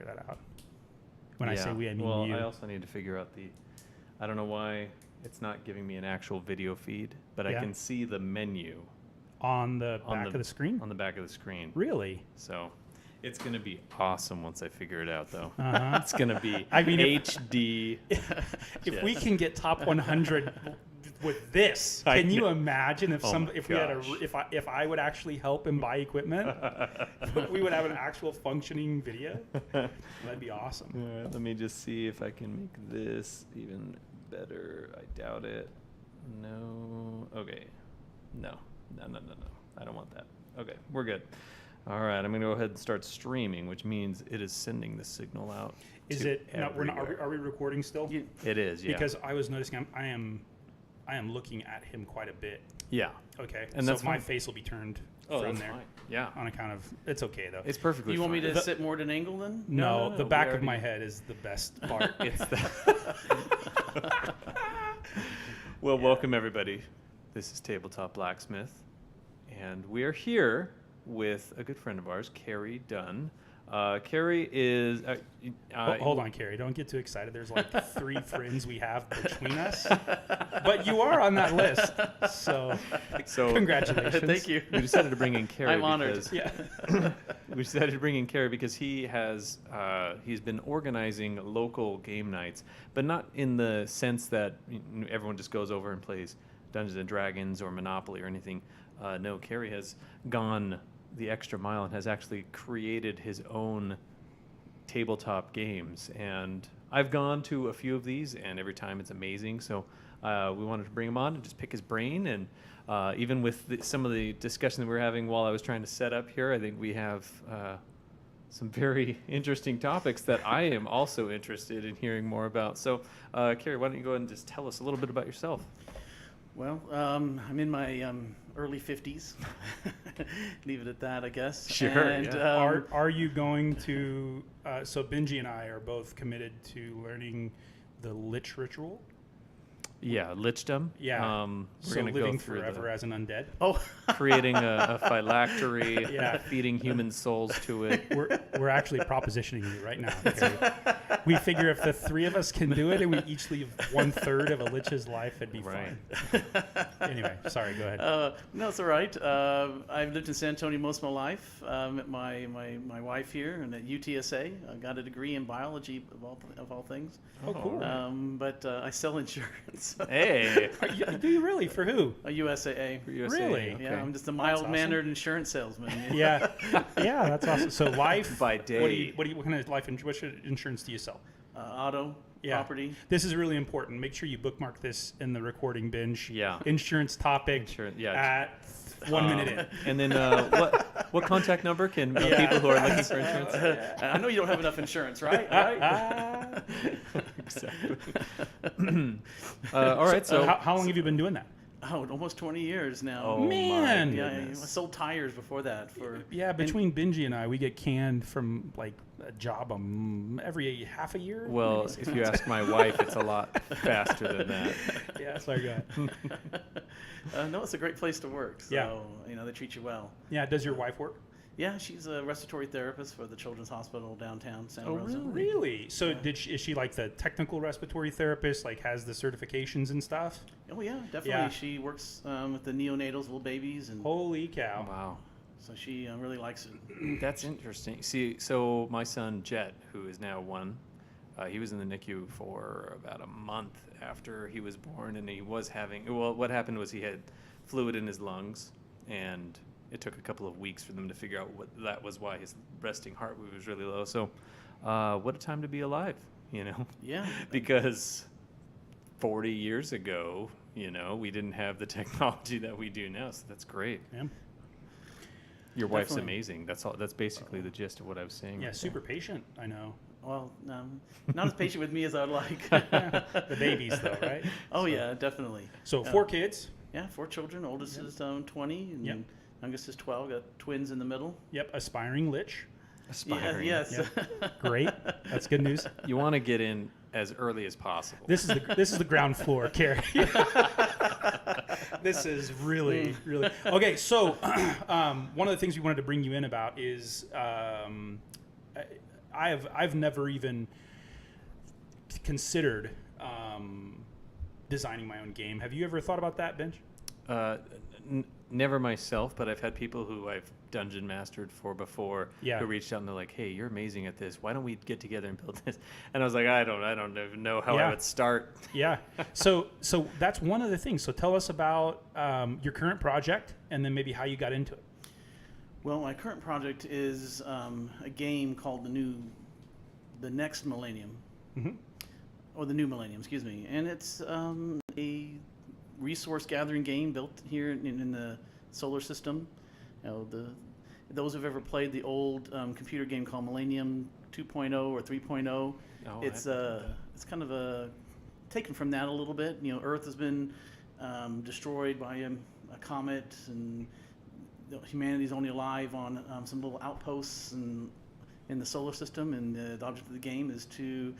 figure that out. When I say we, I mean you. I also need to figure out I don't know why it's not giving me an actual video feed, but I can see the menu. On the back of the screen? On the back of the screen. Really? So it's going to be awesome once I figure it out, though. Uh-huh. It's going to be HD. If we can get top 100 with this, can you imagine if if I would actually help him buy equipment, we would have an actual functioning video? That'd be awesome. All right, let me just see if I can make this even better. I doubt it. No. Okay. No. I don't want that. Okay, we're good. All right, I'm going to go ahead and start streaming, which means it is sending the signal out. Is it? No, are we recording still? It is, yeah. Because I was noticing I am looking at him quite a bit. Yeah. Okay. And so that's my fine. face will be turned from that's there. Fine. Yeah. On account of it's okay though. It's perfectly. You want fine. me to sit more at an angle then? No, the back of my head is the best part. It's Well, welcome everybody. This is Tabletop Blacksmith. And we are here with a good friend of ours, Kerry Dunn. Kerry is... hold on, Kerry. Don't get too excited. There's like 3 friends we have between us. But you are on that list. So congratulations. Thank you. We decided to bring in Kerry. I'm honored. We decided to bring in Kerry because he has he's been organizing local game nights, but not in the sense that everyone just goes over and plays Dungeons and Dragons or Monopoly or anything. No, Kerry has gone the extra mile and has actually created his own tabletop games. And I've gone to a few of these, and every time it's amazing. So we wanted to bring him on and just pick his brain. And even with some of the discussion that we were having while I was trying to set up here, I think we have some very interesting topics that I am also interested in hearing more about. So, Kerry, why don't you go ahead and just tell us a little bit about yourself? Well, I'm in my early 50s. Leave it at that, I guess. Sure. And, yeah. Are you going to? So Benji and I are both committed to learning the Lich ritual. Yeah, Lichdom. Yeah. We're going to living go through forever as an undead. Oh, creating a phylactery, feeding human souls to it. We're actually propositioning you right now. We figure if the 3 of us can do it and we each leave 1/3 of a Lich's life, it'd be fine. Anyway, sorry, go ahead. No, it's all right. I've lived in San Antonio most of my life. Met my wife here and at UTSA. I got a degree in biology of all things. Oh, cool. But I sell insurance. Hey. Do you really? For who? A USAA. For USAA. Really? Okay. Yeah, I'm just a mild-mannered insurance salesman. Yeah, that's awesome. So life by day. What kind of life insurance do you sell? Auto, property. This is really important. Make sure you bookmark this in the recording binge. Yeah. Insurance topic at 1 minute in. And then what contact number can people who are looking for insurance? I know you don't have enough insurance, right? Exactly. All right. So how long have you been doing that? Oh, almost 20 years now. Oh, man. Yeah, I sold tires before that. Between Benji and I, we get canned from like a job every half a year. Well, if you ask my wife, it's a lot faster than that. Yeah, sorry, go ahead. No, it's a great place to work. So, they treat you well. Yeah, does your wife work? Yeah, she's a respiratory therapist for the Children's Hospital downtown Santa Rosa. Really? So is she like the technical respiratory therapist, like has the certifications and stuff? Oh, yeah, definitely. Yeah. She works with the neonatals, little babies. And holy cow. Wow. So she really likes it. That's interesting. See, so my son, Jet, who is now 1, he was in the NICU for about a month after he was born, and he was what happened was he had fluid in his lungs, and it took a couple of weeks for them to figure out why his resting heart rate was really low. So what a time to be alive, Yeah. Because 40 years ago, we didn't have the technology that we do now. So that's great. Yeah. Your wife's amazing. That's all. That's basically the gist of what I was saying. Yeah, right super patient, I know. Well, not as patient with me as I'd like. The babies, though, right? Oh, yeah, definitely. So 4 kids? Yeah, 4 children. Oldest is 20, and youngest is 12. Got twins in the middle. Yep, aspiring Lich. Aspiring. Yeah, yes. Yep. Great. That's good news. You want to get in as early as possible. This is the ground floor, Kerry. This is really. Okay, so one of the things we wanted to bring you in about is I've never even considered designing my own game. Have you ever thought about that, Benj? Never myself, but I've had people who I've dungeon mastered for before who reached out and they're like, "Hey, you're amazing at this. Why don't we get together and build this?" And I was like, I don't even know how I would start. Yeah. So that's one of the things. So tell us about your current project and then maybe how you got into it. Well, my current project is a game called the Next Millennium, or the New Millennium, excuse me, and it's a resource gathering game built here in the solar system. Those who've ever played the old computer game called Millennium 2.0 or 3.0, it's kind of taken from that a little bit. Earth has been destroyed by a comet, and humanity's only alive on some little outposts in the solar system, and the object of the game is to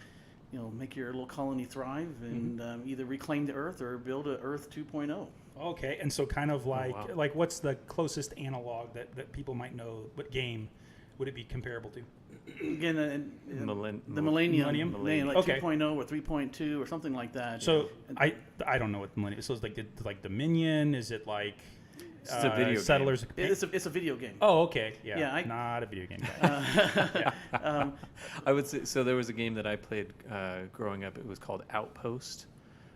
make your little colony thrive and either reclaim the Earth or build a Earth 2.0. Okay, and so kind of like what's the closest analog that people might know? What game would it be comparable to? Again, the Millennium, like 2.0 or 3.2 or something like that. So I don't know what the Millennium. So it's like Dominion. Is it like it's a video Settlers? Game. It's a video game. Oh, okay. Yeah, not a video game guy. I would say so. There was a game that I played growing up. It was called Outpost.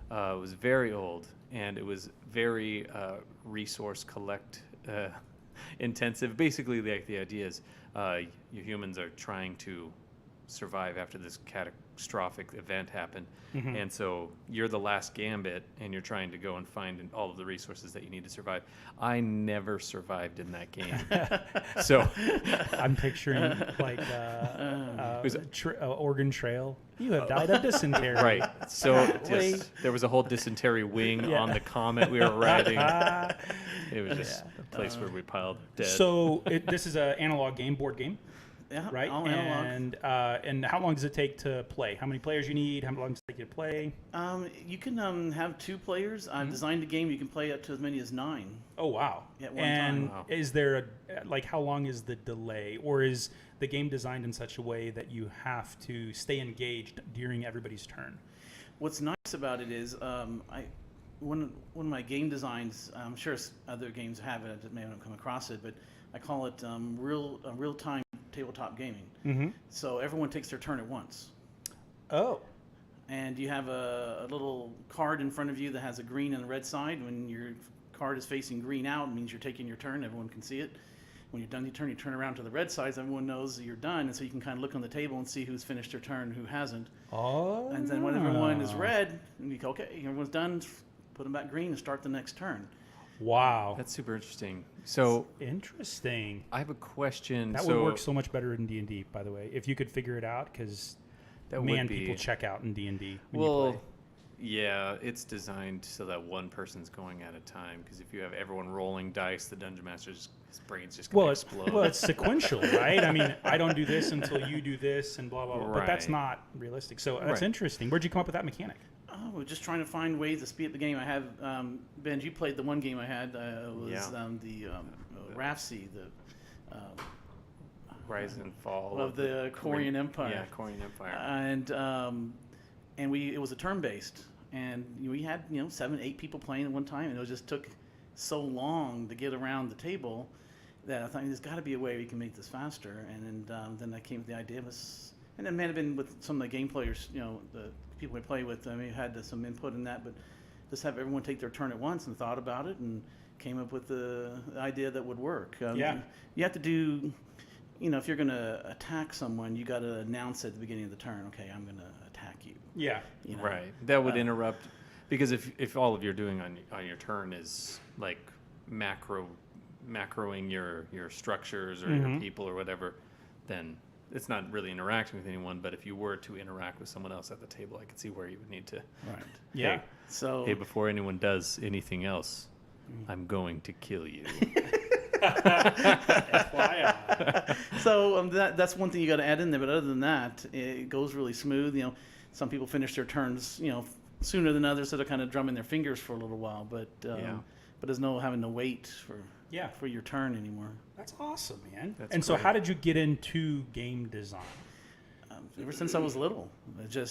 It was very old, and it was very resource intensive. Basically, the idea is you humans are trying to survive after this catastrophic event happened, and so you're the last gambit, and you're trying to go and find all of the resources that you need to survive. I never survived in that game, so I'm picturing like Oregon Trail. You have died of dysentery. Right. So there was a whole dysentery wing on the comet we were riding. It was just a place where we piled dead. So this is an analog game, board game. Yeah, right. All analog. And how long does it take to play? How many players you need? How long does it take you to play? You can have 2 players. I've designed a game you can play up to as many as 9. Oh wow! At one time. And is there how long is the delay, or is the game designed in such a way that you have to stay engaged during everybody's turn? What's nice about it is one of my game designs. I'm sure other games have it. I may not come across it, but I call it real-time tabletop gaming. So everyone takes their turn at once. Oh. And you have a little card in front of you that has a green and a red side. When your card is facing green out, it means you're taking your turn. Everyone can see it. When you're done your turn, you turn around to the red side. So everyone knows that you're done, and so you can kind of look on the table and see who's finished their turn and who hasn't. Oh. And then when everyone is red, and you go, okay, everyone's done, put them back green and start the next turn. Wow. That's super interesting. So interesting. I have a question. That would work so much better in D&D, by the way, if you could figure it out, because people check out in D&D when you play. Yeah, it's designed so that one person's going at a time, because if you have everyone rolling dice, the dungeon master's his brain's just going to explode. Well, it's sequential, right? I mean, I don't do this until you do this and blah, blah, blah. Right. But that's not realistic. So that's interesting. Where'd you come up with that mechanic? We're just trying to find ways to speed up the game. I have, Ben, you played the one game I had. The RAFC, the Rise and Fall of the Korean Empire. Yeah, Korean Empire. And it was a turn-based, and we had 7, 8 people playing at one time, and it just took so long to get around the table that I thought there's got to be a way we can make this faster. And then I came with the idea and it may have been with some of the game players, the people we play with. I mean, had some input in that, but just have everyone take their turn at once and thought about it and came up with the idea that would work. You have to do, if you're going to attack someone, you got to announce at the beginning of the turn, okay, I'm going to attack you. Yeah. Right. That would interrupt, because if all of you're doing on your turn is like macroing your structures or your people or whatever, then it's not really interacting with anyone. But if you were to interact with someone else at the table, I could see where you would need to. Right. Yeah. Hey, before anyone does anything else, I'm going to kill you. So that's one thing you got to add in there. But other than that, it goes really smooth. Some people finish their turns, sooner than others, so they're kind of drumming their fingers for a little while. But there's no having to wait for your turn anymore. That's awesome, man. So how did you get into game design? ever since I was little.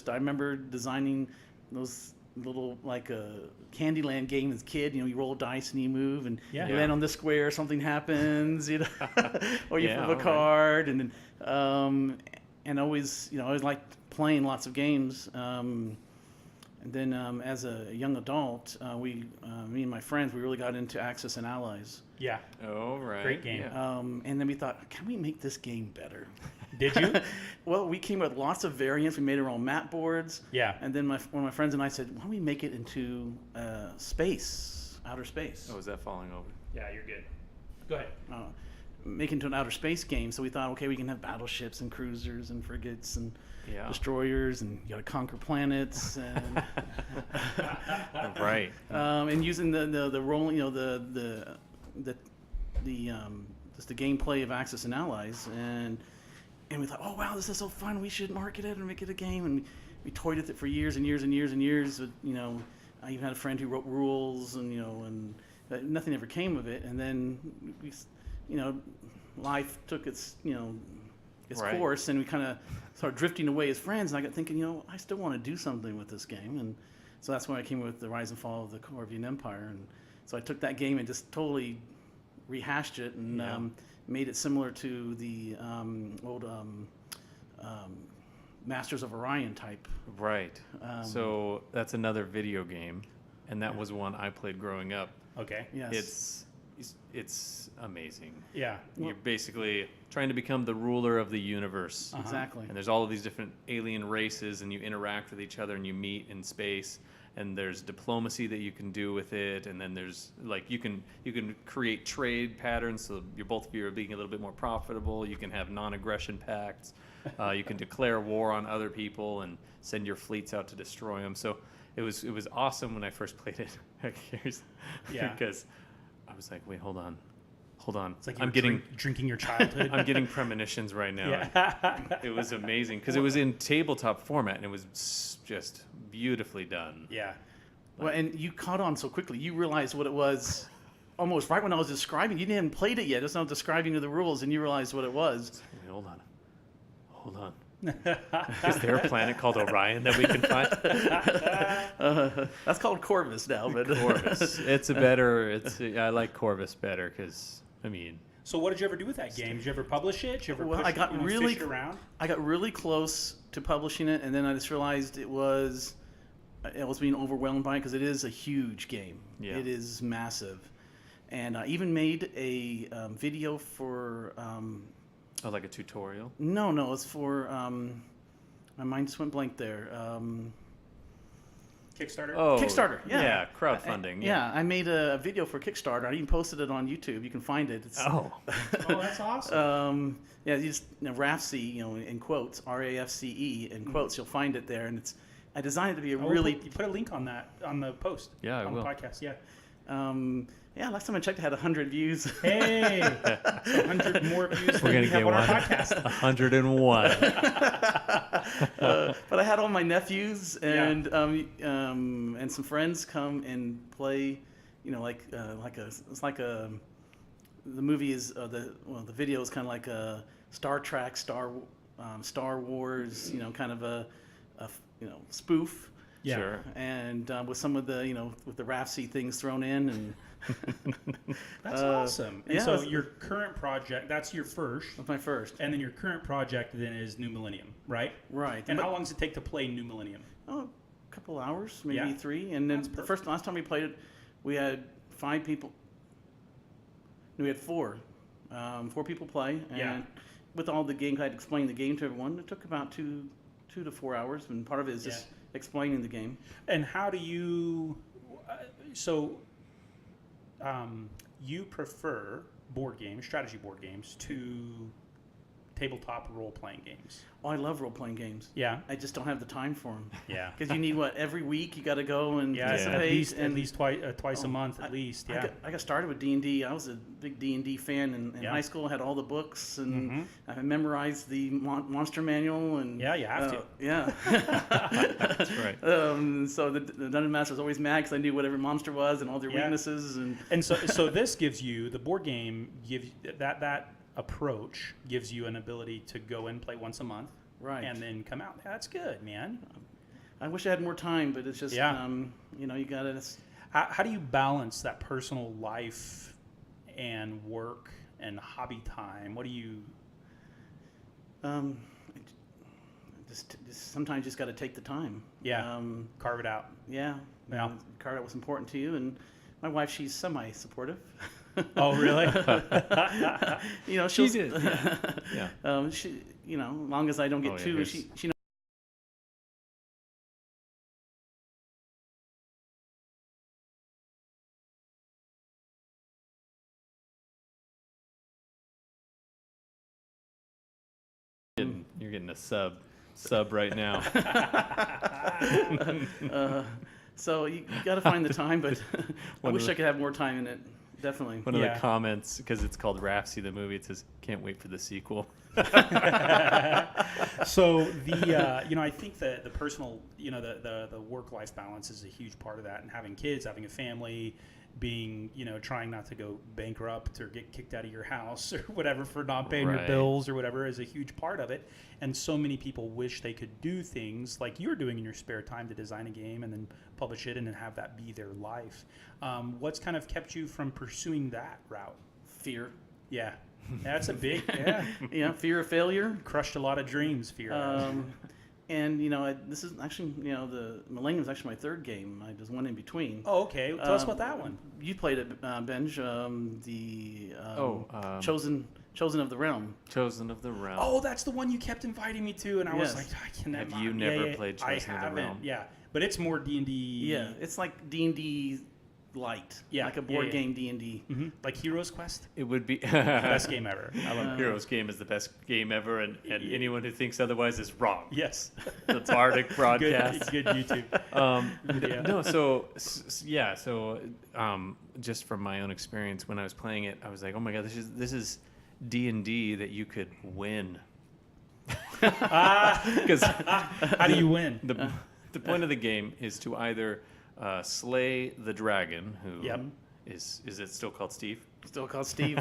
I remember designing those little like Candyland game as a kid. You roll dice and you move, and you land on this square, something happens, or you flip a card, and and always always liked playing lots of games. And then as a young adult, me and my friends, we really got into Axis and Allies. Yeah. Oh, right. Great game. Yeah. And then we thought, can we make this game better? Did you? Well, we came up with lots of variants. We made our own map boards. Yeah. And then one of my friends and I said, why don't we make it into space, outer space? Oh, is that falling over? Yeah, you're good. Go ahead. Make it into an outer space game. So we thought, okay, we can have battleships and cruisers and frigates and destroyers, and you got to conquer planets, and right. And using the rolling, just the gameplay of Axis and Allies, and we thought, oh wow, this is so fun. We should market it and make it a game, and we toyed with it for years and years and years and years. I even had a friend who wrote rules, and nothing ever came of it. And then life took its course, and we kind of started drifting away as friends. And I got thinking, I still want to do something with this game, and so that's when I came with the Rise and Fall of the Corvian Empire. And so I took that game and just totally rehashed it and made it similar to the old Masters of Orion type. Right. So that's another video game, and that was one I played growing up. Okay. Yes. It's amazing. Yeah. You're basically trying to become the ruler of the universe. Exactly. And there's all of these different alien races, and you interact with each other, and you meet in space. And there's diplomacy that you can do with it, and then there's you can create trade patterns, so both of you are being a little bit more profitable. You can have non-aggression pacts. You can declare war on other people and send your fleets out to destroy them. So it was awesome when I first played it. Because I was like, wait, hold on. It's like I'm getting drinking your childhood. I'm getting premonitions right now. Yeah. It was amazing because it was in tabletop format, and it was just beautifully done. Yeah. Well, and you caught on so quickly. You realized what it was almost right when I was describing. You didn't even played it yet. Just now describing you the rules, and you realized what it was. Wait, hold on. Is there a planet called Orion that we can find? That's called Corvus now. But Corvus. I like Corvus better because, So what did you ever do with that game? Did you ever publish it? Did you ever well, push I got it, really fish it around? I got really close to publishing it, and then I just realized I was being overwhelmed by it because it is a huge game. Yeah. It is massive, and I even made a video for. like a tutorial? No, it's for. My mind just went blank there. Kickstarter? Oh, Kickstarter, yeah. Yeah, crowdfunding. Yeah, I made a video for Kickstarter. I even posted it on YouTube. You can find it. It's, Oh, that's awesome. you just RAFCE, in quotes, RAFCE in quotes. You'll find it there, and I designed it to be a really. You put a link on that on the post. Yeah, I on will. the podcast. Yeah. Last time I checked, it had 100 views. Hey, so 100 more views We're than gonna we have get on our podcast. 101. But I had all my nephews and some friends come and play. The movie is the video is kind of like a Star Trek, Star Wars, kind of a spoof. Yeah. Sure. And with some of the with the RAFC things thrown in, and That's awesome. And yeah, so that's- your current project, that's your first, that's my first. and then your current project then is New Millennium, right? Right. And But- how long does it take to play New Millennium? a couple hours, maybe Yeah. 3. And then That's the last time we played it, we had 5 people. No, we had 4. 4 people play, and Yeah. with all the game, I'd explained the game to everyone. It took about 2 to 4 hours, and part of it is just explaining the game. And how do you, you prefer board games, strategy board games, to tabletop role-playing games? Oh, I love role-playing games. Yeah. I just don't have the time for them. Yeah. Because you need every week you got to go and participate. At least twice a month at least. Yeah. I got started with D&D. I was a big D&D fan in high school. I had all the books, and I memorized the monster manual. And Yeah, you have to. Yeah. That's right. So the Dungeon Master was always mad because I knew what every monster was and all their weaknesses. And so this gives you, the board game gives that approach gives you an ability to go and play once a month. Right. and then come out. That's good, man. I wish I had more time, but it's just, you know, you got to... How do you balance that personal life and work and hobby time? What do you... Just sometimes you just got to take the time. Yeah, carve it out. Yeah. Yeah. Carve out what's important to you. And my wife, she's semi-supportive. Oh, really? You know, She did. Yeah. She, you know, as long as I don't get too... She You're getting a sub right now. So you got to find the time, but I wish I could have more time in it. Definitely. One of the comments, because it's called Rhapsody the movie, it says, "Can't wait for the sequel." So the you know, I think that the personal, you know, the work-life balance is a huge part of that, and having kids, having a family, being, you know, trying not to go bankrupt or get kicked out of your house or whatever for not paying your bills or whatever is a huge part of it. And so many people wish they could do things like you're doing in your spare time to design a game and then publish it and then have that be their life. What's kind of kept you from pursuing that route? Fear. Yeah. That's a big, Yeah, fear of failure. Crushed a lot of dreams, fear. And, you know, this is actually, you know, the Millennium is actually my third game. I just one in between. Oh, okay. Tell us about that one. You played it, Benj. Chosen of the Realm. Chosen of the Realm. Oh, that's the one you kept inviting me to, and I was like, I can never. Have you never played Chosen of the Realm? Yeah, but it's more D&D. Yeah, it's like D&D light. Yeah, like a board game D&D. Mm-hmm. Like Heroes Quest. It would be Best game ever. I love it. Heroes game is the best game ever, and anyone who thinks otherwise is wrong. Yes. The Bardic broadcast. Good YouTube. No, so just from my own experience, when I was playing it, I was like, oh my god, this is D&D that you could win. Because how do you win? The point of the game is to either slay the dragon, who is it still called Steve? Still called Steve.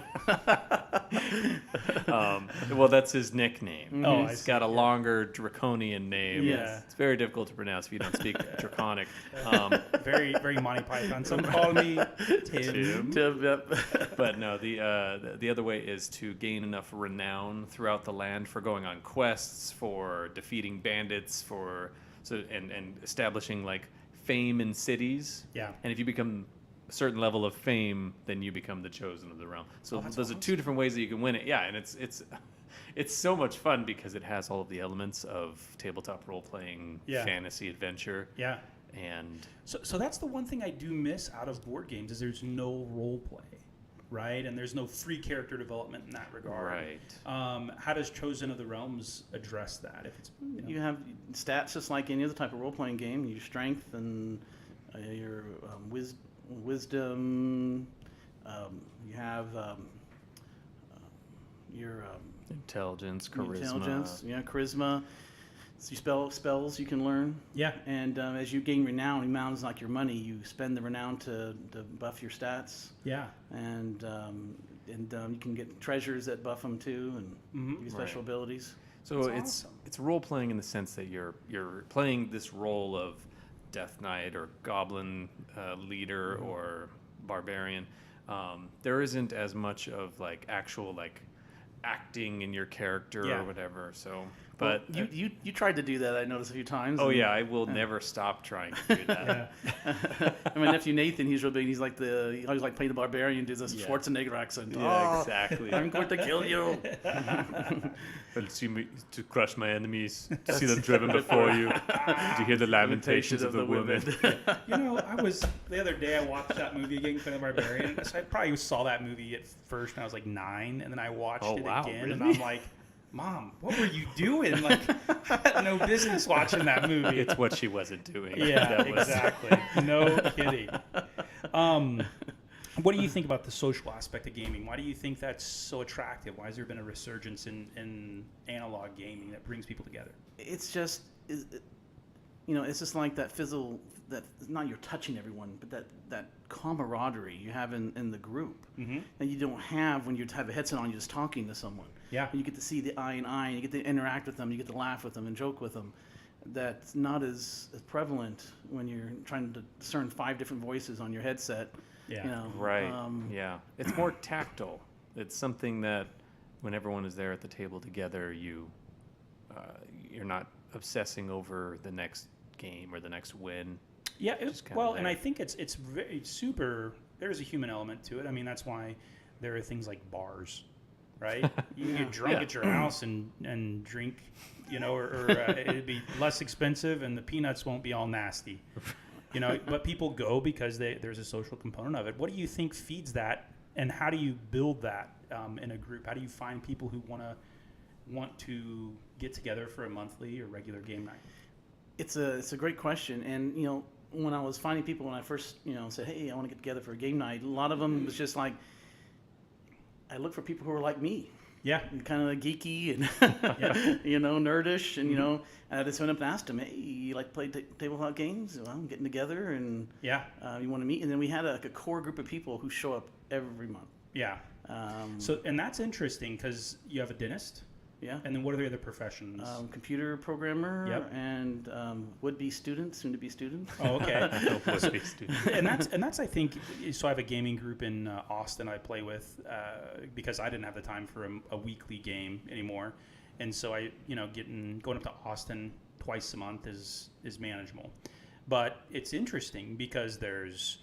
Well, that's his nickname. Oh, he's got a longer draconian name. Yeah. It's very difficult to pronounce if you don't speak Draconic. Very, very Monty Python. Some call me Tim. But no, the other way is to gain enough renown throughout the land for going on quests, for defeating bandits, and establishing like fame in cities. Yeah. And if you become a certain level of fame, then you become the Chosen of the Realm. So those are two different ways that you can win it. Yeah, and it's so much fun because it has all of the elements of tabletop role playing, fantasy adventure. Yeah. And so that's the one thing I do miss out of board games is there's no role play, right? And there's no free character development in that regard. Right. How does Chosen of the Realms address that? If it's you have stats just like any other type of role playing game. Your strength and your wisdom. You have your intelligence, charisma. Charisma. So you spells you can learn. Yeah. And as you gain renown, renown is like your money. You spend the renown to buff your stats. Yeah. And you can get treasures that buff them too, and give you special abilities. So it's role playing in the sense that you're playing this role of Death Knight or Goblin leader or barbarian. There isn't as much of like actual like acting in your character or whatever. So, but well, you tried to do that. I noticed a few times. Oh yeah, I will never stop trying to do that. My nephew Nathan, he's real big. He's like he always like play the barbarian, does a Schwarzenegger accent. Yeah, exactly. I'm going to kill you. Well, see me to crush my enemies, to see them driven before you, to hear the lamentations of the women. You know, the other day I watched that movie again, Conan the Barbarian. So I probably saw that movie at first when I was like 9, and then I watched it again, and I'm like, Mom, what were you doing? Like, I had no business watching that movie. It's what she wasn't doing. Yeah, exactly. No kidding. What do you think about the social aspect of gaming? Why do you think that's so attractive? Why has there been a resurgence in analog gaming that brings people together? It's just it's just like that fizzle, that not you're touching everyone, but that camaraderie you have in the group, and you don't have when you have a headset on, you're just talking to someone. Yeah. And you get to see the eye in eye, and you get to interact with them, you get to laugh with them and joke with them. That's not as prevalent when you're trying to discern 5 different voices on your headset. Yeah. Right. Yeah. It's more tactile. It's something that when everyone is there at the table together, you're not obsessing over the next game or the next win. Yeah. Well, and I think it's very super. There's a human element to it. I mean, that's why there are things like bars, right? You can get drunk at your house and drink, or it'd be less expensive and the peanuts won't be all nasty, But people go because there's a social component of it. What do you think feeds that, and how do you build that in a group? How do you find people who want to get together for a monthly or regular game night? It's a great question, and when I was finding people when I first said, hey, I want to get together for a game night, a lot of them was just like, I look for people who are like me. Yeah. Kind of geeky and nerdish, and and I just went up and asked them, hey, you like to play tabletop games? Well, I'm getting together, and you want to meet? And then we had a core group of people who show up every month. Yeah. And that's interesting because you have a dentist. Yeah. And then what are the other professions? Computer programmer. Yep. And would-be student, soon-to-be student. Oh, okay. Would-be student. and that's I think. So I have a gaming group in Austin I play with because I didn't have the time for a weekly game anymore, and so I going up to Austin twice a month is manageable, but it's interesting because there's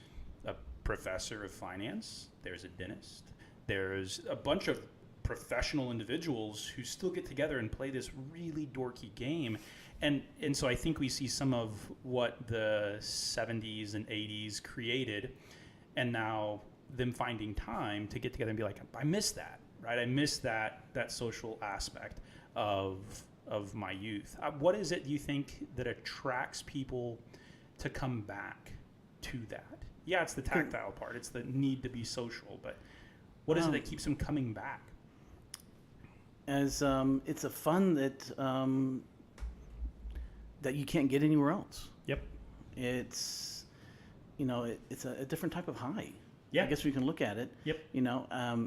a professor of finance, there's a dentist, there's a bunch of professional individuals who still get together and play this really dorky game. And so I think we see some of what the 70s and 80s created, and now them finding time to get together and be like, I miss that, right? I miss that social aspect of my youth. What is it, do you think, that attracts people to come back to that? Yeah, it's the tactile part. It's the need to be social. But what is it that keeps them coming back? As it's a fun that you can't get anywhere else. Yep. It's it's a different type of high. Yeah. I guess we can look at it. Yep.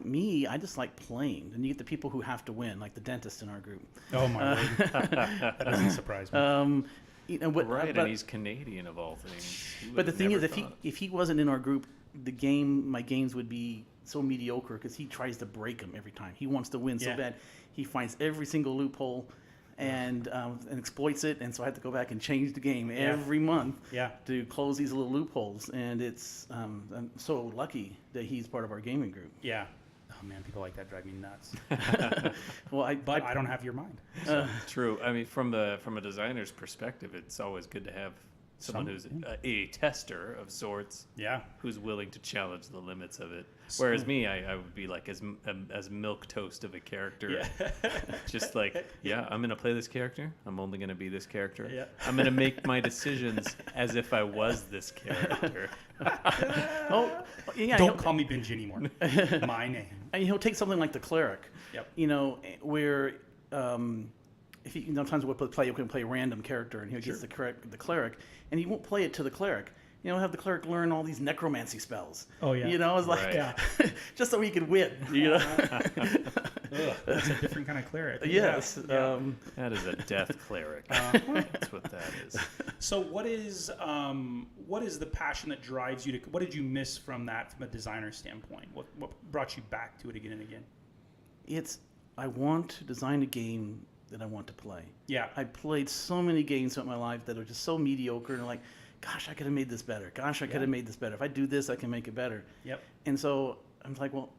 Me, I just like playing, and you get the people who have to win, like the dentist in our group. Oh my word. That doesn't surprise me. Right, and he's Canadian of all things. But the thing is, if he wasn't in our group, my games would be so mediocre because he tries to break them every time. He wants to win so bad. He finds every single loophole and exploits it, and so I have to go back and change the game every month to close these little loopholes. And it's I'm so lucky that he's part of our gaming group. Yeah. Oh man, people like that drive me nuts. Well, I don't have your mind. True. I mean, from a designer's perspective, it's always good to have someone who's a tester of sorts. Yeah. Who's willing to challenge the limits of it. Whereas me, I would be like as milk toast of a character. Yeah. Just like, I'm going to play this character. I'm only going to be this character. Yeah. I'm going to make my decisions as if I was this character. Don't call me Benji anymore. My name. And he'll take something like the cleric. Yep. Where if he sometimes we'll play a random character, and he gets the cleric, and he won't play it to the cleric. Have the cleric learn all these necromancy spells. Oh yeah. It's like just so he could win. That's a different kind of cleric. Yes. That is a death cleric. That's what that is. So what is the passion that drives you to? What did you miss from that from a designer standpoint? What brought you back to it again and again? I want to design a game that I want to play. Yeah. I played so many games throughout my life that are just so mediocre, and like, gosh, I could have made this better. Gosh, I could have made this better. If I do this, I can make it better. Yep. And so I'm like, well,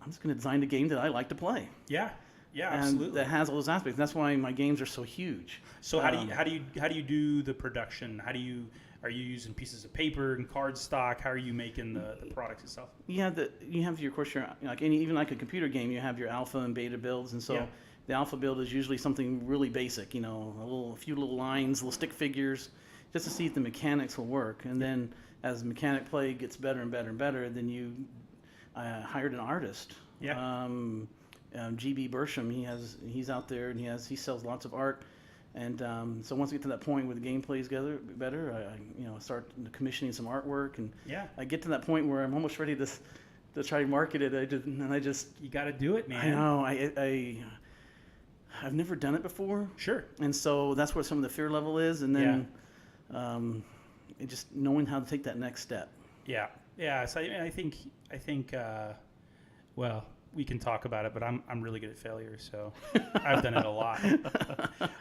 I'm just going to design a game that I like to play. Yeah. Yeah, and absolutely. that has all those aspects. That's why my games are so huge. So how do you do the production? Are you using pieces of paper and cardstock? How are you making the products itself? Yeah, you have your course, even like a computer game, you have your alpha and beta builds, and so the alpha build is usually something really basic. A few little lines, little stick figures, just to see if the mechanics will work. And then as mechanic play gets better and better and better, then you hired an artist. Yeah. GB Bersham, he's out there and he sells lots of art, And so once we get to that point where the game plays better, I start commissioning some artwork, and I get to that point where I'm almost ready to try to market it. I just you got to do it, man. I know. I've never done it before. Sure. And so that's where some of the fear level is, and then just knowing how to take that next step. Yeah. Yeah. So I think. Well, we can talk about it, but I'm really good at failure, so I've done it a lot.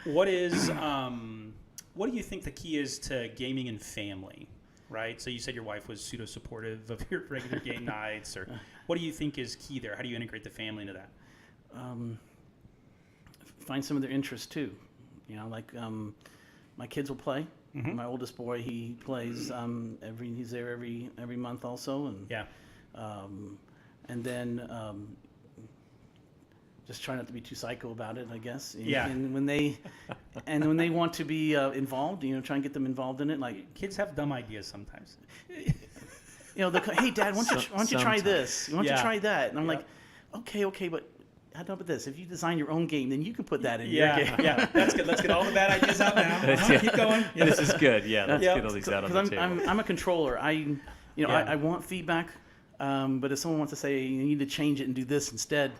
What do you think the key is to gaming and family? Right. So you said your wife was pseudo supportive of your regular game nights, or what do you think is key there? How do you integrate the family into that? Find some of their interests too. Like my kids will play. Mm-hmm. My oldest boy, he plays he's there every month also, and and then just try not to be too psycho about it, I guess. And when they want to be involved, try and get them involved in it. Like kids have dumb ideas sometimes. Hey Dad, why don't you try this? Why don't you try that? And I'm like, okay, but how about this? If you design your own game, then you can put that in your game. Yeah, that's good. Let's get all the bad ideas out now. Keep going. Yeah. This is good. Yeah, let's get all these out on the table. I'm a controller. I want feedback, but if someone wants to say you need to change it and do this instead,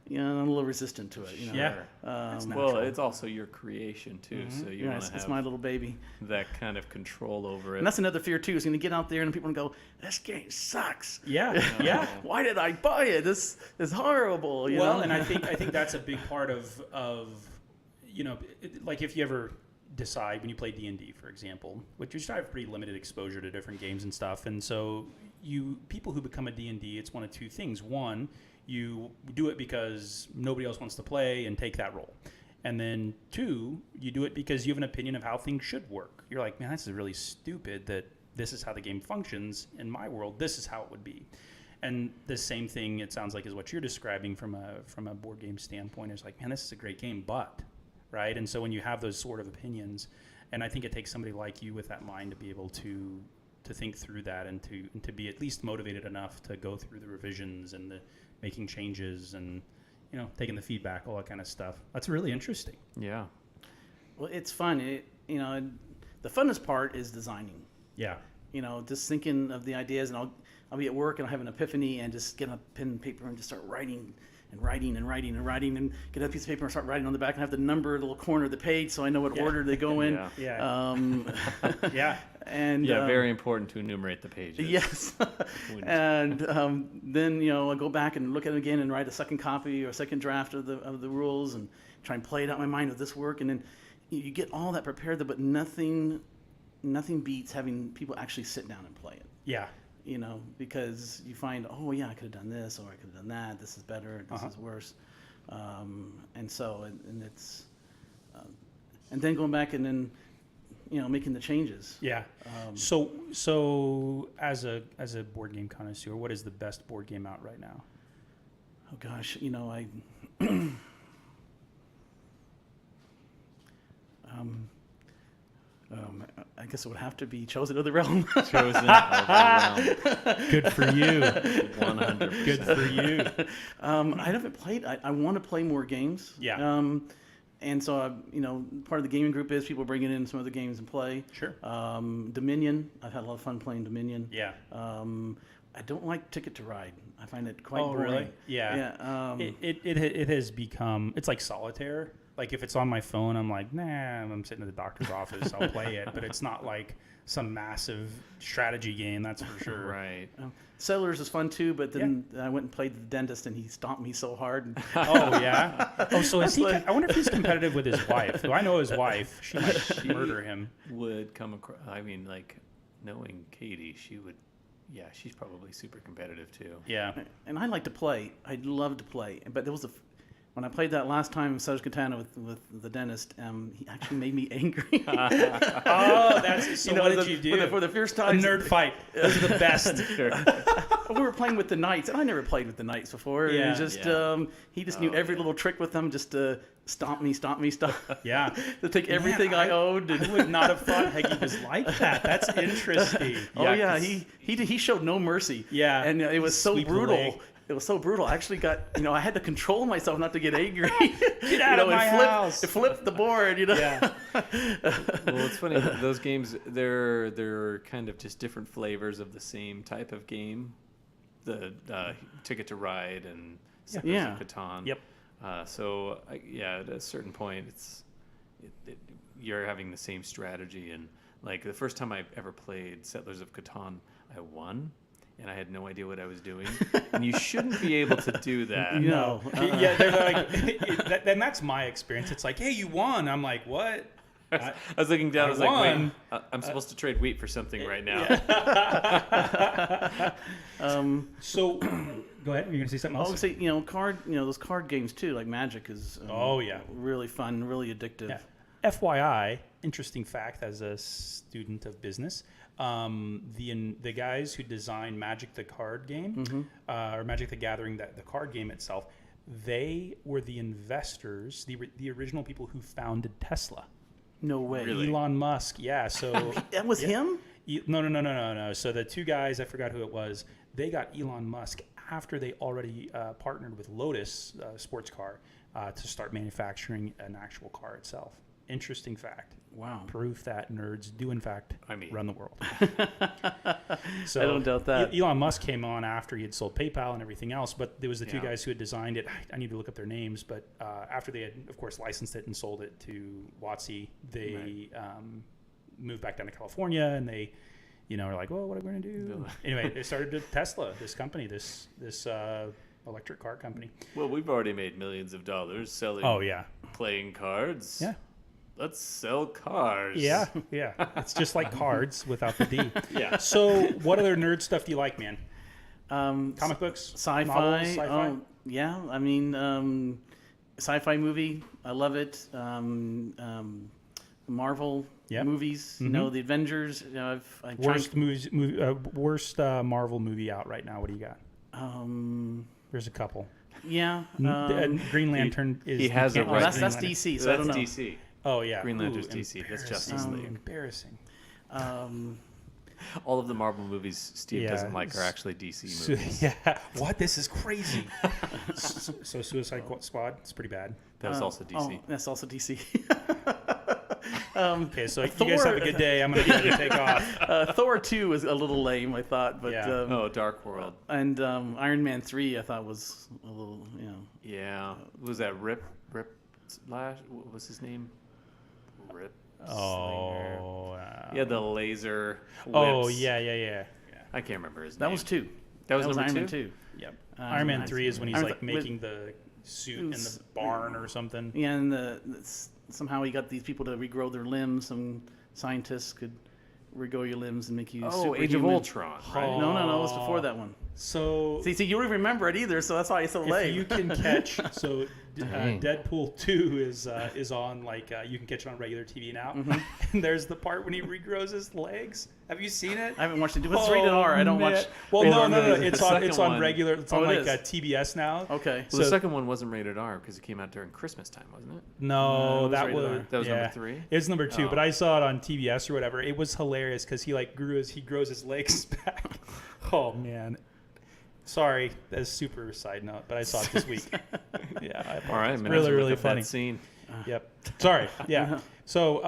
I'm a little resistant to it. Well, it's also your creation too, so you want to have it's my little baby. That kind of control over it. And that's another fear too. Is going to get out there and people going to go, "This game sucks." Yeah. Why did I buy it? This is horrible. And I think that's a big part of like if you ever decide when you play D&D, for example, which you still have pretty limited exposure to different games and stuff, and so people who become a D&D, it's one of two things. One, you do it because nobody else wants to play and take that role. And then two, you do it because you have an opinion of how things should work. You're like, man, this is really stupid that this is how the game functions. In my world, this is how it would be. And the same thing, it sounds like, is what you're describing from a board game standpoint. It's like, man, this is a great game, but, right? And so when you have those sort of opinions, and I think it takes somebody like you with that mind to be able to think through that and to be at least motivated enough to go through the revisions and the making changes and taking the feedback, all that kind of stuff. That's really interesting. Yeah. Well, it's fun. The funnest part is designing. Yeah. Just thinking of the ideas, and I'll be at work and I'll have an epiphany and just get a pen and paper and just start writing and get a piece of paper and start writing on the back and have the number, the little corner of the page, so I know what order they go in. Yeah. And very important to enumerate the pages. Yes. And then I'll go back and look at it again and write a second copy or a second draft of the rules and try and play it out in my mind with this work, and then you get all that prepared, but nothing beats having people actually sit down and play it. Yeah. Because you find, oh yeah, I could have done this, or I could have done that. This is better. This is worse. And it's, and then going back and then, making the changes. Yeah. So as a board game connoisseur, what is the best board game out right now? Oh gosh, I guess it would have to be Chosen of the Realm. Chosen of the Realm. Good for you. 100%. Good for you. I haven't played. I want to play more games. Yeah. And so, part of the gaming group is people bringing in some other games and play. Sure. Dominion. I've had a lot of fun playing Dominion. Yeah. I don't like Ticket to Ride. I find it quite boring. Really? Yeah. It has become, it's like solitaire. Like if it's on my phone, I'm like, nah, I'm sitting at the doctor's office, I'll play it. But it's not like some massive strategy game, that's for sure. Right. Settlers is fun too, but then I went and played the dentist and he stomped me so hard. Oh, yeah? Oh, so is he, I wonder if he's competitive with his wife. Who I know his wife, she might murder him. Would come across, knowing Katie, she would, she's probably super competitive too. Yeah. And I like to play. I'd love to play. But there was when I played that last time in Southern Katana with the dentist, he actually made me angry. Oh, that's so. What did you do? For the first time, a nerd fight. Those are the best. We were playing with the knights, and I never played with the knights before. Yeah. And just he just knew every little trick with them, just to stomp me. Yeah. To take everything I owed. I would not have thought Heggie was like that. That's interesting. Oh yeah, he showed no mercy. Yeah. And it was so brutal. it was so brutal. I actually got, I had to control myself not to get angry. Get out of my house. It flipped the board, Yeah. Well, it's funny. Those games, they're kind of just different flavors of the same type of game. The Ticket to Ride and Settlers of Catan. Yep. So at a certain point, you're having the same strategy. And like the first time I ever played Settlers of Catan, I won. And I had no idea what I was doing. And you shouldn't be able to do that. No. Yeah, they're like, then that's my experience. It's like, hey, you won. I'm like, what? I was looking down. I was won. like, wait, I'm supposed to trade wheat for something right now. Yeah. So, go ahead. You're gonna say something else? I would say, those card games too, like Magic is. Really fun, really addictive. Yeah. FYI, interesting fact as a student of business, the guys who designed Magic the card game, or Magic the Gathering, the card game itself, they were the investors, the original people who founded Tesla. No way. Really? Elon Musk, yeah. So That was him? No. So the two guys, I forgot who it was, they got Elon Musk after they already partnered with Lotus sports car to start manufacturing an actual car itself. Interesting fact. Wow. Proof that nerds do in fact run the world. So I don't doubt that. Elon Musk came on after he had sold PayPal and everything else, but there was the two guys who had designed it. I need to look up their names, but after they had, of course, licensed it and sold it to WotC, they moved back down to California, and they, were like, well, what are we going to do? Anyway, they started Tesla, this company, this electric car company. Well, we've already made millions of dollars selling playing cards. Yeah. Let's sell cars. Yeah. It's just like cards without the D. Yeah. So what other nerd stuff do you like, man? Comic books? Sci-fi. Novels, sci-fi? Oh, yeah. I mean, sci-fi movie. I love it. Marvel movies. Mm-hmm. The Avengers. Worst Marvel movie out right now. What do you got? There's a couple. Yeah. And Green Lantern is. He has a right. That's DC. So I don't know. That's DC. Oh yeah. Green Lantern's DC. That's Justice League. Embarrassing. All of the Marvel movies Steve doesn't like are actually DC movies. Yeah. What? This is crazy. So Suicide Squad. It's pretty bad. That was also DC. Oh, that's also DC. Okay, so you guys have a good day. I'm going to get you to take off. Thor 2 was a little lame, I thought. But, Dark World. And Iron Man 3, I thought was a little, Yeah. Was that Rip Slash? What was his name? Rip. Oh. Yeah, the laser whips. Oh, yeah. I can't remember his name. That was 2. That was number Iron 2? Man 2. Yep. Iron Man 3 is when he's like making the suit in the barn or something. Yeah, and somehow he got these people to regrow their limbs. Some scientists could regrow your limbs and make you superhuman. Age of Ultron, right? No, it was before that one. So see, you don't remember it either, so that's why it's so lame. If you can catch, Deadpool 2 is on, like, you can catch it on regular TV now. Mm-hmm. And there's the part when he regrows his legs. Have you seen it? I haven't watched it. But it's rated R. I don't watch. Well, no. It's on regular. It's on like is. TBS now. Okay. Well, the second one wasn't rated R because it came out during Christmas time, wasn't it? No, that was number 3. It was number 2, but I saw it on TBS or whatever. It was hilarious because he grows his legs back. Oh man. Sorry, that's super side note, but I saw it this week. Yeah, all right, really funny that scene. Yep. Sorry. Yeah. So,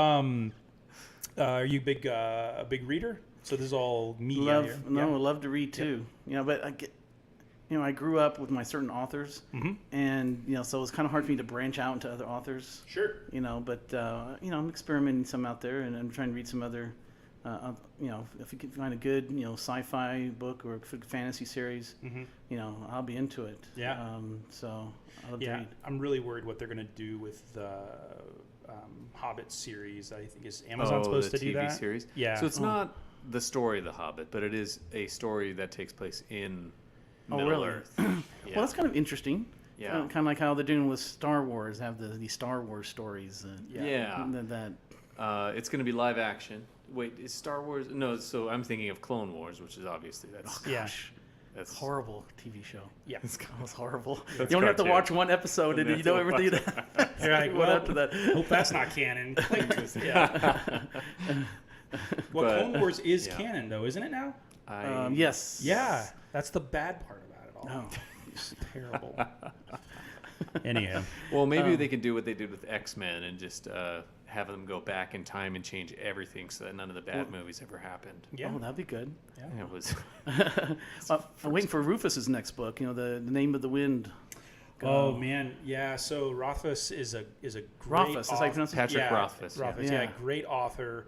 are you a big reader? So this is all media here. I love to read too. Yep. But I grew up with my certain authors, and so it was kind of hard for me to branch out into other authors. Sure. But I'm experimenting some out there, and I'm trying to read some other. If you can find a good, sci-fi book or a fantasy series, I'll be into it. Yeah. So I love to read. I'm really worried what they're going to do with the Hobbit series. I think is Amazon supposed to do that? The TV series. Yeah. So it's not the story of the Hobbit, but it is a story that takes place in Middle Earth. Well, that's kind of interesting. Yeah. Kind of like how they're doing with Star Wars. Have the Star Wars stories. It's going to be live action. Wait, is Star Wars? No, so I'm thinking of Clone Wars, which is obviously that's horrible TV show. Yeah, it was horrible. That's you only have to watch one episode and you know everything. You're like, after that. Hope that's not canon. Well, Clone Wars is canon, though, isn't it now? Yes. Yeah, that's the bad part about it all. No. It's terrible. Anyhow. Well, maybe they can do what they did with X-Men and just have them go back in time and change everything so that none of the bad movies ever happened. Yeah. Oh, that'd be good. Yeah. And it was. I'm waiting for Rufus's next book. You know, the Name of the Wind. Oh man, yeah. So Rothfuss is a great Rothfuss, that's how you pronounce it? Patrick Rothfuss. Rothfuss, yeah, great author.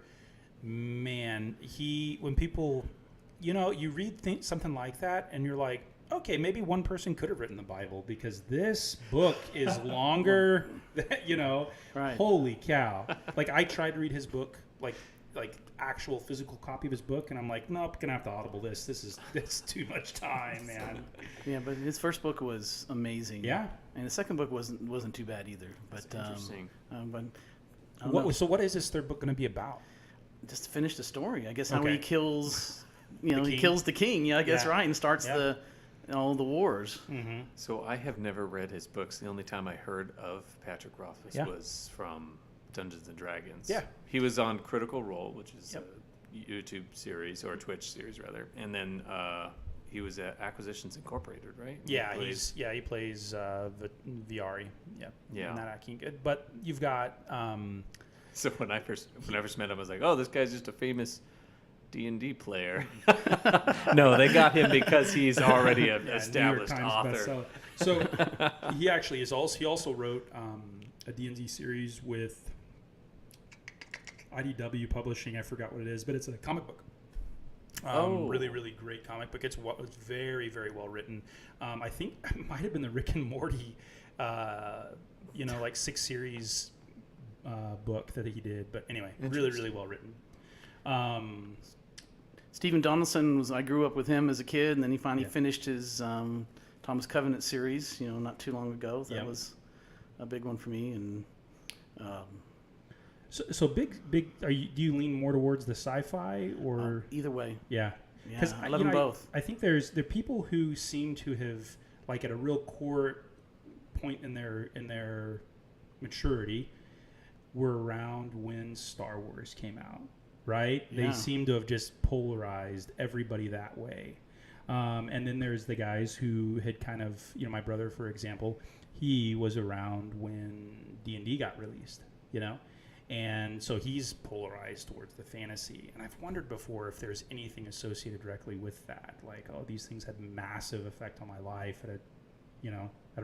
Man, when people, you read something like that and you're like, okay, maybe one person could have written the Bible because this book is longer. Right. Holy cow! Like I tried to read his book, like actual physical copy of his book, and I'm like, nope, gonna have to audible this. It's too much time, man. Yeah, but his first book was amazing. Yeah, and the second book wasn't too bad either. But That's interesting. But what is this third book going to be about? just to finish the story, I guess how Okay. he kills, he king. kills the king. Yeah, I guess Yeah. right, and starts Yeah. all the wars. Mm-hmm. So I have never read his books. The only time I heard of Patrick Rothfuss Yeah. was from Dungeons and Dragons. Yeah. He was on Critical Role, which is Yep. a YouTube series or a Twitch series rather, and then he was at Acquisitions Incorporated, right? Yeah, He he plays Viari. Yeah, Yeah. not acting good. But you've got So when I first met him, I was like, "Oh, this guy's just a famous D&D player." No, they got him because he's already an New York established Times author. bestseller. So he actually is also. He also wrote a D&D series with IDW Publishing. I forgot what it is, but it's a comic book. Really, really great comic book. It's very, very well written. I think it might have been the Rick and Morty, like 6 series book that he did. But anyway, really, really well written. Stephen Donaldson I grew up with him as a kid, and then he finally finished his Thomas Covenant series, not too long ago. That was a big one for me. And so big. Do you lean more towards the sci-fi or either way? Yeah. Yeah, I love them both. I think there are people who seem to have, like, at a real core point in their maturity, were around when Star Wars came out, right? Yeah. They seem to have just polarized everybody that way. And then there's the guys who had kind of, my brother, for example, he was around when D&D got released, And so he's polarized towards the fantasy. And I've wondered before if there's anything associated directly with that. Like, these things had massive effect on my life at a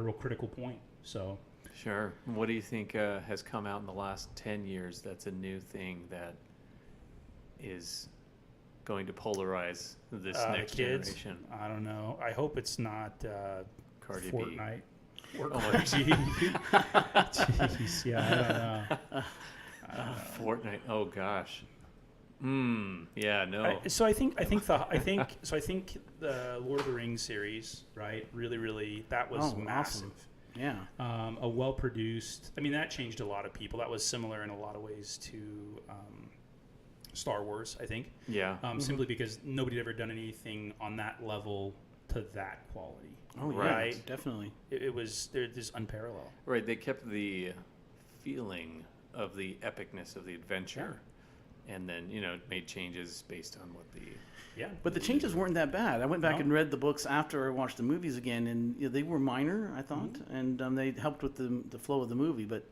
real critical point. So Sure. What do you think has come out in the last 10 years that's a new thing that is going to polarize this next kids, generation? I don't know. I hope it's not Cardi B. Fortnite. Or Oh, Jeez, yeah, I don't know. Fortnite. Oh gosh. Yeah. No. So I think the Lord of the Rings series, right? Really, really, that was massive. Awesome. Yeah. A well-produced. I mean, that changed a lot of people. That was similar in a lot of ways to Star Wars, I think. Yeah. Simply because nobody had ever done anything on that level to that quality. Oh, yeah, right. Definitely. It was just unparalleled. Right. They kept the feeling of the epicness of the adventure, and then made changes based on what the. Yeah. But the changes weren't that bad. I went back and read the books after I watched the movies again, and they were minor, I thought, and they helped with the flow of the movie. But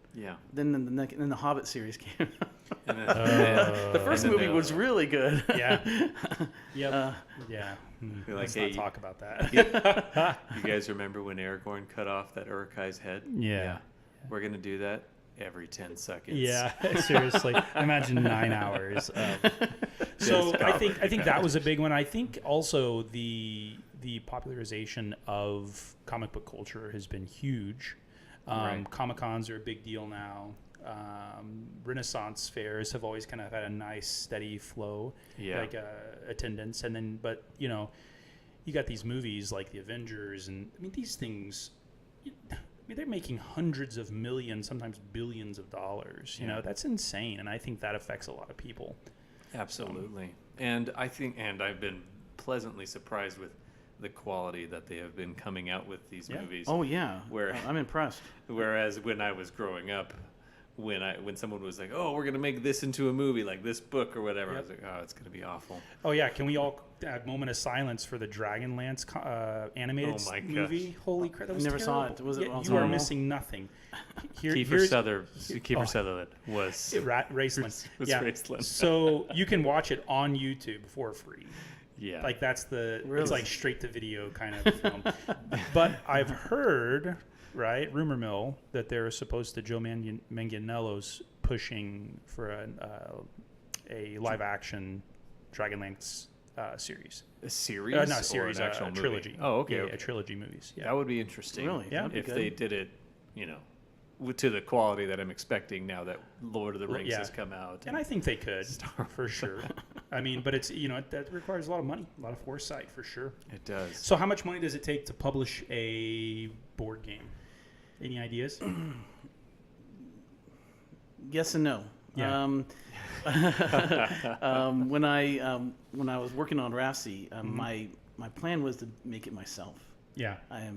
then the Hobbit series came out. And then, The first movie was really good. Yeah. Yep. You're like, Let's hey, not talk about that. You guys remember when Aragorn cut off that Uruk-hai's head? Yeah. We're gonna do that every 10 seconds. Yeah, seriously. Imagine 9 hours. So I think that was a big one. I think also the popularization of comic book culture has been huge. Right. Comic-Cons are a big deal now. Renaissance fairs have always kind of had a nice steady flow, attendance. And then, but you got these movies like the Avengers, and I mean these things. They're making hundreds of millions, sometimes billions of dollars. That's insane, and I think that affects a lot of people. Absolutely. And I've been pleasantly surprised with the quality that they have been coming out with these movies. Oh yeah. Where I'm impressed. Whereas when I was growing up, when someone was like, "Oh, we're gonna make this into a movie, like this book or whatever," I was like, "Oh, it's gonna be awful." Oh yeah, can we all have a moment of silence for the Dragonlance animated movie? Holy crap, that was never saw terrible. it. Was it you are normal? missing nothing. Kiefer Sutherland was Raceland. was Yeah. Raceland. So you can watch it on YouTube for free. Yeah, Like that's the Really? it's like straight to video kind of film. But I've heard, right, rumor mill, that they're supposed to Joe Manganiello's pushing for a live action Dragonlance series. a series, Not a series, or an actual a movie? trilogy. Oh, okay, Yeah, okay. a trilogy movies. Yeah. That would be interesting. Really? Yeah. That'd be If good. they did it, to the quality that I'm expecting now that Lord of the Rings Yeah. has come out. And I think they could, Star for sure. I mean, but it's that requires a lot of money, a lot of foresight, for sure. It does. So, how much money does it take to publish a board game? Any ideas? Yes and no. Yeah. When I was working on Rafsy, my plan was to make it myself. Yeah. I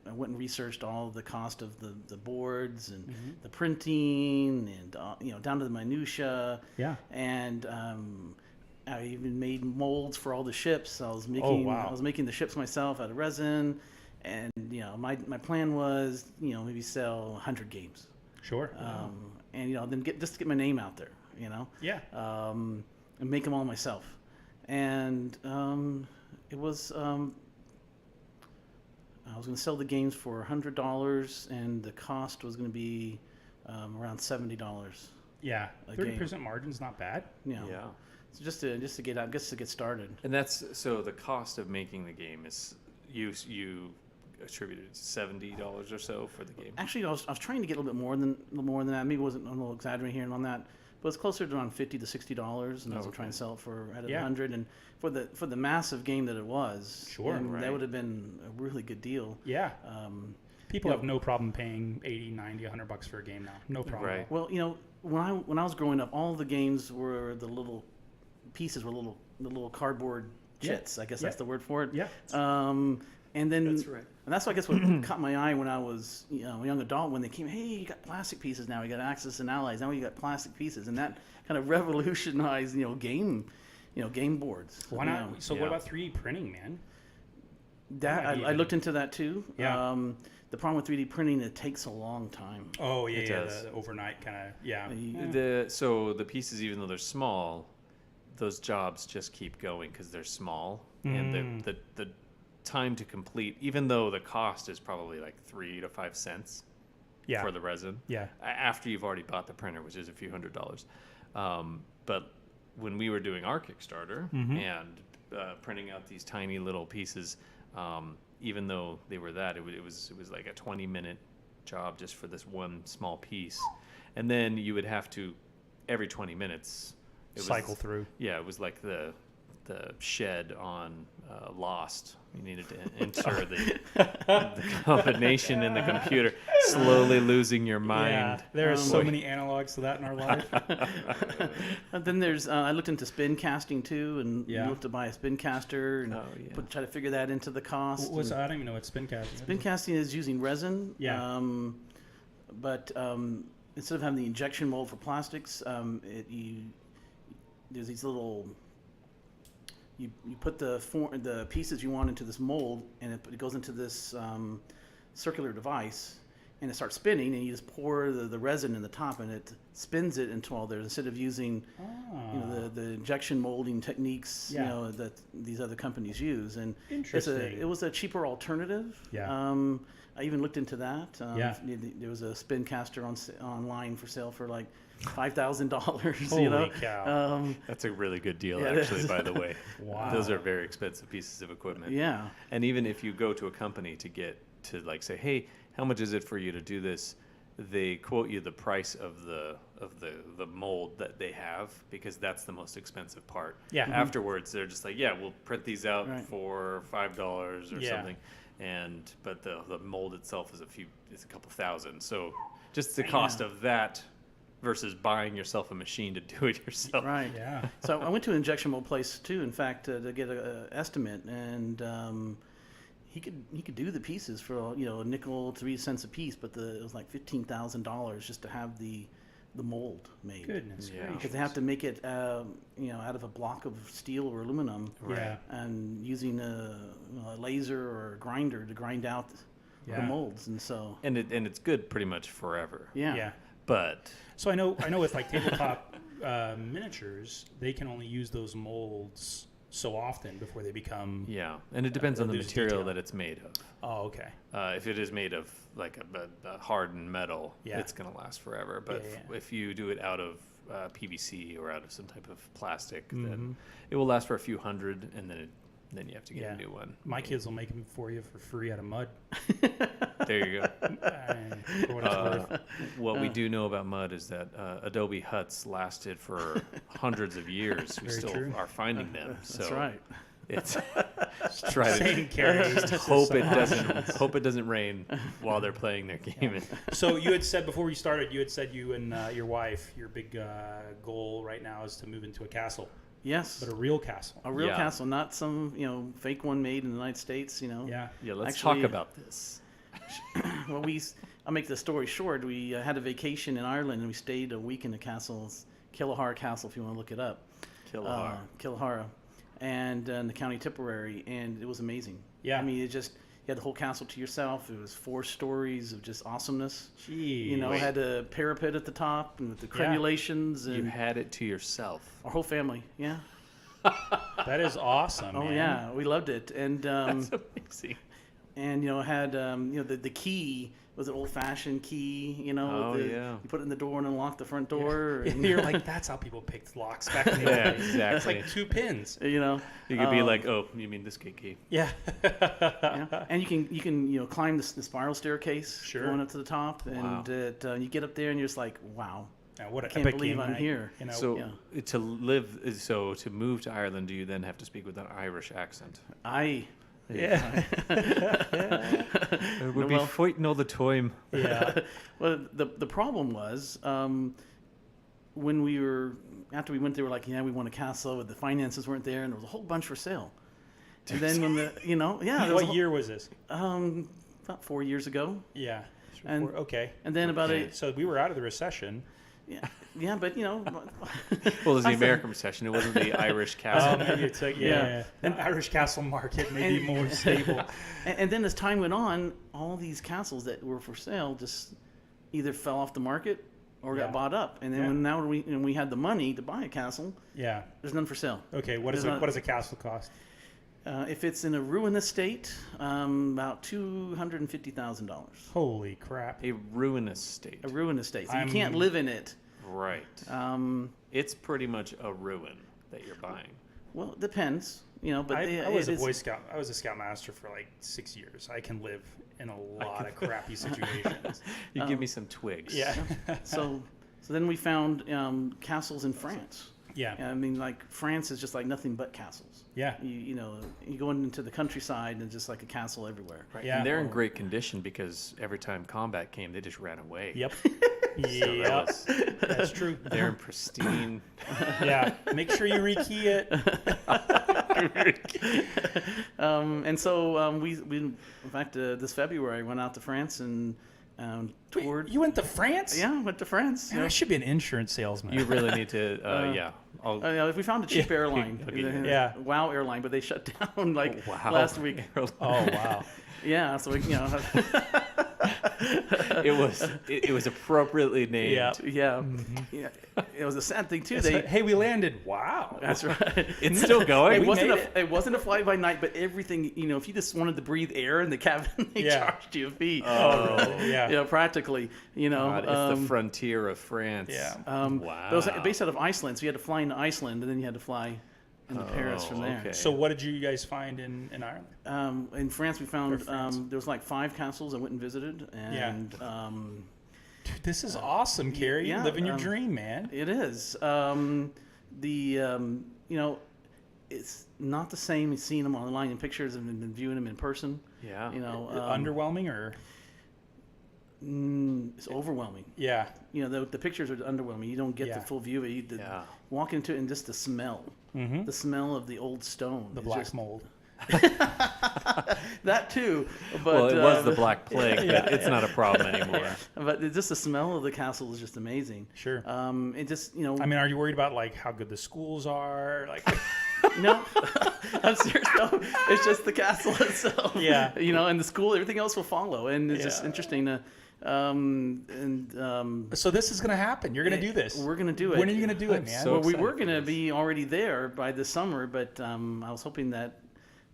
went and researched all the cost of the boards and the printing and down to the minutia. Yeah. And I even made molds for all the ships. I was making the ships myself out of resin, and my plan was maybe sell 100 games. Sure. And then just get my name out there. Yeah. And make them all myself. And it was. I was going to sell the games for $100, and the cost was going to be around $70. Yeah. a 30% margin's not bad. Yeah. So just to get out, just to get started. And that's so the cost of making the game is you attributed $70 or so for the game. Actually, I was trying to get a little bit more than that. Maybe I'm a little exaggerating here on that, but it's closer to around $50 to $60, and I was trying to sell it for at Yeah. 100. And for the massive game that it was, Sure, and right. that would have been a really good deal. Yeah. People you have no problem paying 80, 90, $100 for a game now. No problem. Right. Well, when I was growing up, all the games were the little pieces were the little cardboard Yeah. chits. I guess Yeah. that's the word for it. Yeah. And then That's right. and that's I guess what caught my eye when I was a young adult, when they came. Hey, you got plastic pieces now. You got Axis and Allies. Now you got plastic pieces, and that kind of revolutionized game boards. Why not? So Yeah. what about 3D printing, man? That might be I looked into that too. Yeah. The problem with 3D printing, it takes a long time. Oh, yeah, It yeah. does. The overnight kind of, yeah. So the pieces, even though they're small, those jobs just keep going because they're small, and the time to complete, even though the cost is probably like 3 to 5 cents Yeah. for the resin, Yeah. after you've already bought the printer, which is a few $100s. But when we were doing our Kickstarter and printing out these tiny little pieces, even though they were it was like a 20-minute job just for this one small piece, and then you would have to every 20 minutes Cycle through. Yeah, it was like the shed on Lost. You needed to enter the combination in the computer, slowly losing your mind. Yeah. There are so many analogs to that in our life. And then there's I looked into spin casting too, and Yeah. looked to buy a spin caster and try to figure that into the cost. I don't even know what spin casting is. Spin casting is using resin. Yeah. But instead of having the injection mold for plastics, there's these little. You put the pieces you want into this mold, and it goes into this circular device, and it starts spinning, and you just pour the resin in the top, and it spins it until there's, instead of using the injection molding techniques that these other companies use. And Interesting. it was a cheaper alternative. Yeah. I even looked into that. Yeah. There was a spin caster online for sale for like $5,000. Holy cow. That's a really good deal, Yeah, it actually, is. by the way. Wow. Those are very expensive pieces of equipment. Yeah. And even if you go to a company to like say, hey, how much is it for you to do this? They quote you the price of the mold that they have, because that's the most expensive part. Yeah. Mhm. Afterwards, they're just like, yeah, we'll print these out Right. for $5 or Yeah. something, but the mold itself is a couple thousand. So just the cost of that versus buying yourself a machine to do it yourself. Right. Yeah. So I went to an injection mold place too, in fact, to get an estimate, and he could do the pieces for a nickel, 3 cents a piece, but it was like $15,000 just to have the mold made. Goodness Yeah. gracious. Because they have to make it out of a block of steel or aluminum, Yeah. and using a laser or a grinder to grind out the Yeah. molds, and so And it's good pretty much forever. Yeah. But So I know with like tabletop miniatures, they can only use those molds so often before they become. yeah, and it depends on the lose material detail. that it's made of. Oh, okay. If it is made of like a hardened metal, Yeah. it's going to last forever. But Yeah. if you do it out of PVC or out of some type of plastic, Mm-hmm. then it will last for a few hundred, and then you have to get Yeah. a new one. My kids will make them for you for free out of mud. There you go. For what it's worth. What we do know about mud is that Adobe huts lasted for hundreds of years. We Very still true. are finding them. So that's right. It's try to Saying Kerry. just hope it doesn't rain while they're playing their game. So you had said before we started, you and your wife, your big goal right now is to move into a castle, Yes, but a real castle. a real Yeah. castle, not some fake one made in the United States. Yeah. Yeah, let's Actually- talk about this. Well, I'll make the story short. We had a vacation in Ireland, and we stayed a week in the castles, Killahara Castle, if you want to look it up. Killahara. Killahara, and in the County Tipperary, and it was amazing. Yeah. I mean, you had the whole castle to yourself. It was 4 stories of just awesomeness. Gee. It had a parapet at the top, and with the Yeah. crenulations, You and had it to yourself. our whole family. Yeah. That is awesome. Oh man. yeah, we loved it, and That's amazing. and had the key was an old-fashioned key. Oh, with yeah. you put it in the door and unlock the front door. And, You're like, that's how people picked locks back in the Yeah, day. It's exactly. like 2 pins. You could be like, oh, you mean this key? Yeah. and you can climb the spiral staircase Sure. going up to the top, Wow. and you get up there and you're just like, wow, Now, what I a can't epic believe game I'm night, here. So Yeah. to move to Ireland, do you then have to speak with an Irish accent? Yeah. We'll be fighting all the time. Yeah. Well, the problem was when after we went there, we're like, yeah, we want a castle, but the finances weren't there, and there was a whole bunch for sale. And then when there was What year was this? about 4 years ago, Yeah. And- Okay. and then about So we were out of the recession. yeah, but Well, it was the American recession. It wasn't the Irish castle. Maybe it's like, yeah. An Irish castle market may be more stable. And then as time went on, all these castles that were for sale just either fell off the market or Yeah. got bought up. And then Yeah. when we had the money to buy a castle, Yeah. there's none for sale. Okay. What There's does not- what does a castle cost? If it's in a ruinous state, about $250,000. Holy crap. A ruinous state. A ruinous state, so you I'm- can't live in it. Right. It's pretty much a ruin that you're buying. Well, it depends, but I was a it's- Boy Scout. I was a Scoutmaster for like 6 years. I can live in a lot of crappy situations. You give me some twigs. Yeah. So then we found castles in France. Yeah. I mean, like France is just like nothing but castles. Yeah. You go into the countryside and just like a castle everywhere. Right. Yeah. And they're in great condition because every time combat came, they just ran away. Yep. So Yep. That's true. They're in pristine. Yeah. Make sure you rekey it. And so we in fact this February went out to France and toured. Wait, you went to France? Yeah, went to France. Man, I should be an insurance salesman. You really need to, yeah. We found a cheap airline, Okay. the WoW airline, but they shut down Wow. last week. Oh wow. Yeah, so It was appropriately named. Yeah. yeah, yeah. It was a sad thing too. It's like, hey, we landed. Wow. That's right. It's still going. It wasn't made it wasn't a fly by night, but everything. If you just wanted to breathe air in the cabin, they Yeah. charged you a fee. Oh, really? Yeah. Practically. God, it's the frontier of France. Yeah. Wow. But it was based out of Iceland, so you had to fly into Iceland, and then you had to fly into Paris from there. okay. So what did you guys find in Ireland? In France, we found Or France. there was like 5 castles I went and visited, and Dude, this is awesome, Kerry. yeah, Living your dream, man. it is it's not the same as seeing them online in pictures and then viewing them in person. Yeah. Underwhelming or? It's overwhelming. Yeah. The pictures are underwhelming. You don't get Yeah. the full view of it. Yeah. Walk into it and just the smell, the smell of the old stone. The is black just- mold. That too. But, well, it was the Black Plague, Yeah. but it's not a problem anymore. But just the smell of the castle is just amazing. Sure. It just, I mean, are you worried about like how good the schools are? Like, no, I'm serious. No, it's just the castle itself. Yeah. And the school, everything else will follow. And it's just Yeah. interesting to, so this is gonna happen. You're gonna do this. We're gonna do it. When are you gonna do it, I'm man? so Well, we excited were for going to this. be already there by this summer, but I was hoping that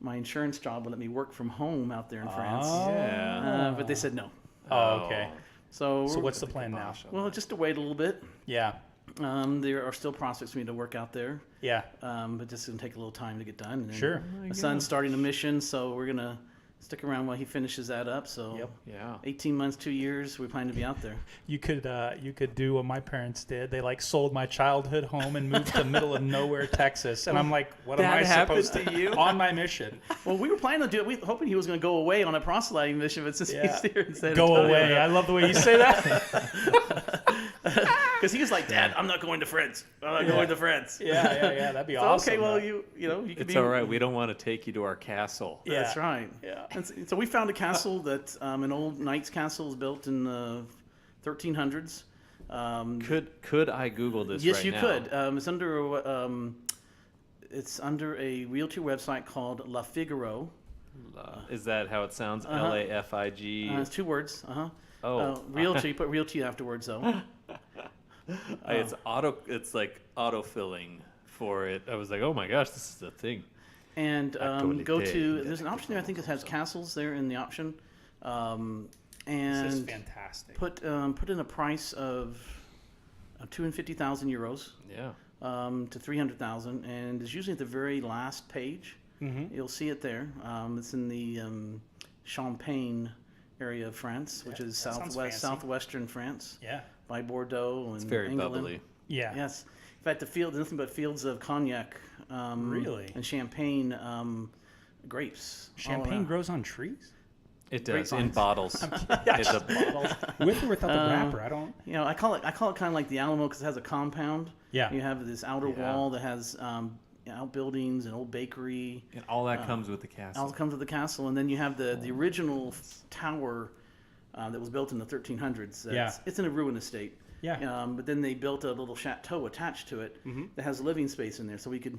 my insurance job would let me work from home out there in France. Yeah. But they said no. Oh, okay. So, So what's the plan now? well, just to wait a little bit. Yeah. There are still prospects for me to work out there, Yeah. but just going to take a little time to get done. And Sure. My son's starting a mission, so we're going to stick around while he finishes that up. So Yep. Yeah. 18 months, 2 years, we plan to be out there. You could do what my parents did. They like sold my childhood home and moved to middle of nowhere, Texas. And I'm like, what am That I happened supposed to you? on my mission? Well, we were planning to do it. We were hoping he was going to go away on a proselyting mission, but since Yeah. he's here instead Go of away. I love the way you say that. Because he was like, Dad, I'm not going to France. I'm not going to France. Yeah. That'd be So, awesome. okay, well, though. you could It's be. all right. We don't want to take you to our castle. Yeah. That's right. Yeah. And so we found a castle that an old knight's castle is built in the 1300s. Could I Google this Yes, right you now? could. It's under a realty website called La Figaro. Is that how it sounds? Uh-huh. Lafig. It's 2 words. Oh. Realty. Put realty afterwards though. It's like autofilling for it. I was like, oh my gosh, this is a thing. And Actuality. go to. There's an option there. I think it has castles there in the option. This is And fantastic. put in a price of 250,000 euros Yeah. to 300,000, and it's usually at the very last page. Mm-hmm. You'll see it there. It's in the Champagne area of France, which is that sounds fancy. southwestern France, Yeah. by Bordeaux and It's very England. bubbly. Yeah. Yes, in fact, the field nothing but fields of cognac. Really? And champagne grapes. all Champagne around. grows on trees? It Great does in finds. bottles. It's a Bottles. With or without the wrapper? I don't. I call it kind of like the Alamo because it has a compound. Yeah. You have this outer Yeah. wall that has outbuildings, an old bakery. and all that comes with the castle. All comes with the castle, and then you have the original tower that was built in the 1300s. Yeah. It's in a ruinous state. Yeah. But then they built a little chateau attached to it that has living space in there, so we could,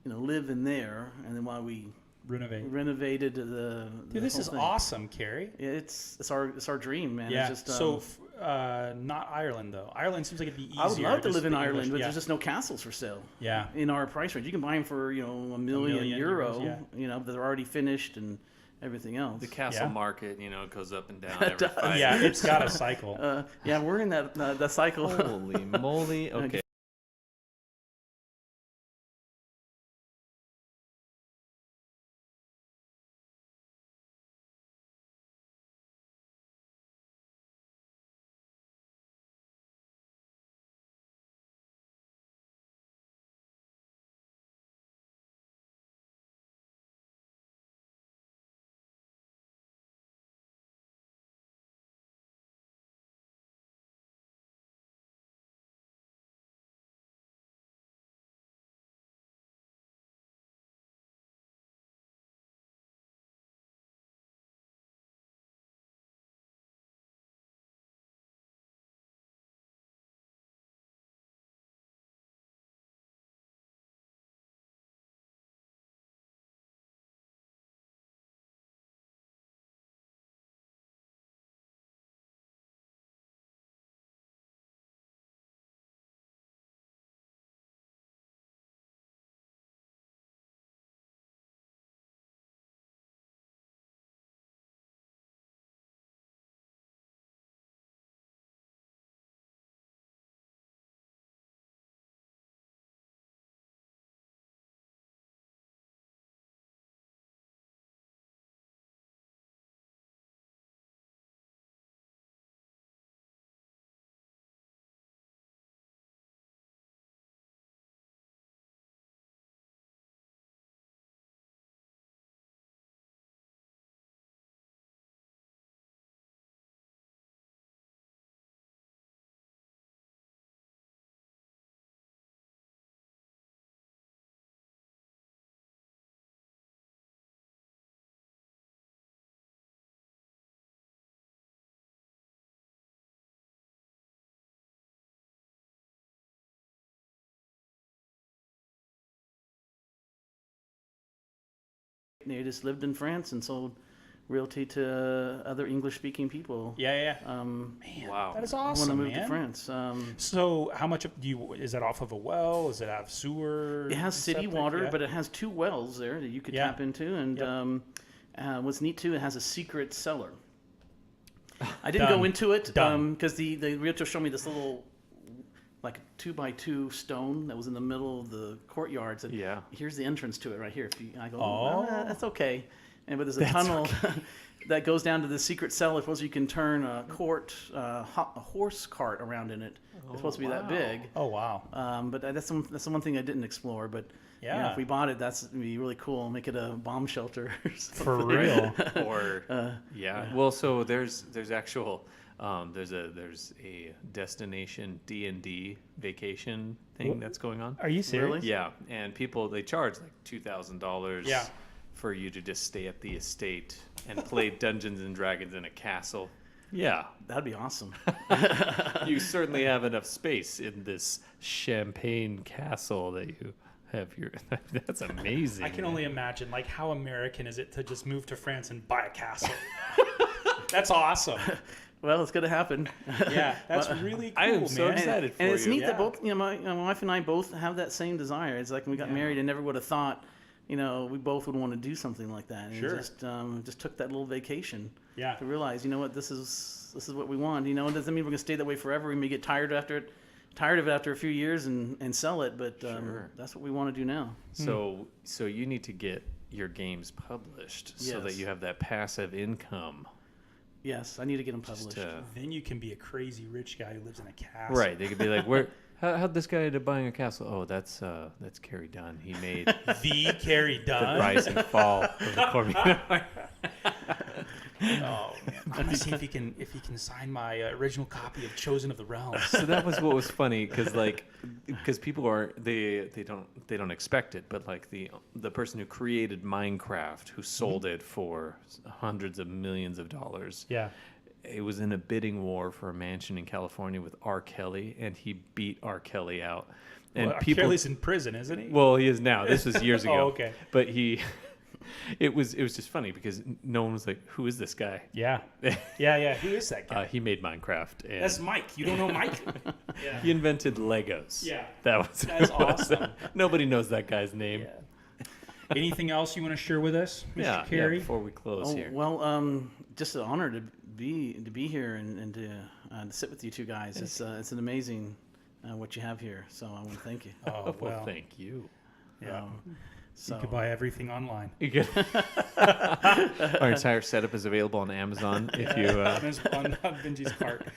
live in there. And then while we Renovate. renovated the Dude, this whole is thing. awesome, Carrie. It's our dream, man. Yeah. It's just, So, not Ireland though. Ireland seems like it'd be easier. I would love to just live in the English- Ireland, but yeah. there's just no castles for sale. Yeah. In our price range, you can buy them for €1 million, million euros, but they're already finished and everything else. The castle Yeah. market, goes up and down every does. 5 Yeah, years. it's got a cycle. Yeah, we're in that cycle. Holy moly. Okay. They just lived in France and sold realty to other English-speaking people. Yeah. Wow. That is I want to awesome, move man. to France. So how much is that off of a well? Does it have sewer? It has city septic? water, Yeah. but it has 2 wells there that you could Yeah. tap into. And what's neat too, it has a secret cellar. I didn't Done. go into it Done. because the realtor showed me this little, like 2x2 stone that was in the middle of the courtyard. Said, Yeah. here's the entrance to it right here. I go, Oh. that's okay. But there's a tunnel that goes down to the secret cellar. Suppose you can turn a horse cart around in it. It's supposed to be that big. Oh wow. But that's the one thing I didn't explore. But Yeah. if we bought it, that's would be really cool. Make it a bomb shelter. Or For something. real. Or well, so there's actual there's a destination D&D vacation thing that's going on. Are you serious? Really? Yeah, and people, they charge like $2,000 Yeah. for you to just stay at the estate and play Dungeons and Dragons in a castle. Yeah, That'd be awesome. you certainly have enough space in this champagne castle that you have your. That's amazing. I can only imagine, like, how American is it to just move to France and buy a castle? That's awesome. Well, it's going to happen. Yeah, that's really cool, I am so man. excited for And it's you. neat Yeah. that both, my wife and I both have that same desire. It's like when we got married, I never would have thought, we both would want to do something like that. And Sure. just took that little vacation Yeah. to realize, this is what we want. It doesn't mean we're going to stay that way forever. We may get tired of it after a few years and sell it, but Sure. that's what we want to do now. So you need to get your games published so that Yes. you have that passive income. Yes, I need to get them published. Then you can be a crazy rich guy who lives in a castle. Right, they could be like, "Where? How'd this guy end up buying a castle? Oh, that's Kerry Dunn. He made The Kerry the Dunn. rise and fall of the Corby." Oh man, I'm gonna see if he can sign my original copy of Chosen of the Realms. So that was what was funny because people they don't expect it, but like the person who created Minecraft, who sold it for hundreds of millions of dollars. Yeah. It was in a bidding war for a mansion in California with R. Kelly, and he beat R. Kelly out. And Well, Kelly's in prison, isn't he? well, he is now. This was years ago. Oh, okay. But it was just funny because no one was like, "Who is this guy?" Yeah. Yeah. Who is that guy? He made Minecraft. And That's Mike. You don't know Mike? Yeah. he invented Legos. Yeah. That's awesome. Nobody knows that guy's name. Yeah. Anything else you want to share with us, Mr. Yeah, Kerry? before we close Oh, here. well, just an honor to be here and to sit with you two guys. It's an amazing what you have here. So I want to thank you. Oh, well, well. thank you. Yeah. So You could buy everything online. You get our entire setup is available on Amazon if you. There's on Benji's cart.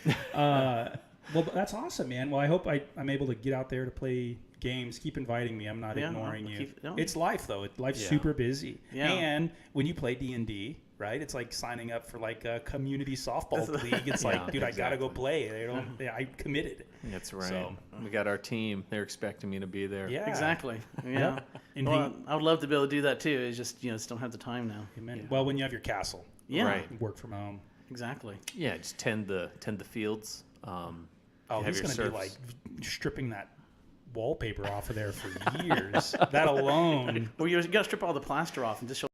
Well, that's awesome, man. Well, I hope I'm able to get out there to play games. Keep inviting me. I'm not Yeah, ignoring I'll you. keep- no. It's life, though. Life's Yeah. super busy. Yeah. And when you play D&D, right, it's like signing up for like a community softball league. It's like, Yeah, dude, I gotta go exactly. play. I committed. That's right. So- We got our team. They're expecting me to be there. Yeah. exactly. Yeah. Indeed. Well, I would love to be able to do that too. It's just just don't have the time now. Amen. Yeah. Well, when you have your castle, Yeah. Right. work from home. Exactly. Yeah, just tend the fields. Oh, have he's your gonna be serfs. like stripping that wallpaper off of there for years. That alone. Well, you got to strip all the plaster off and just show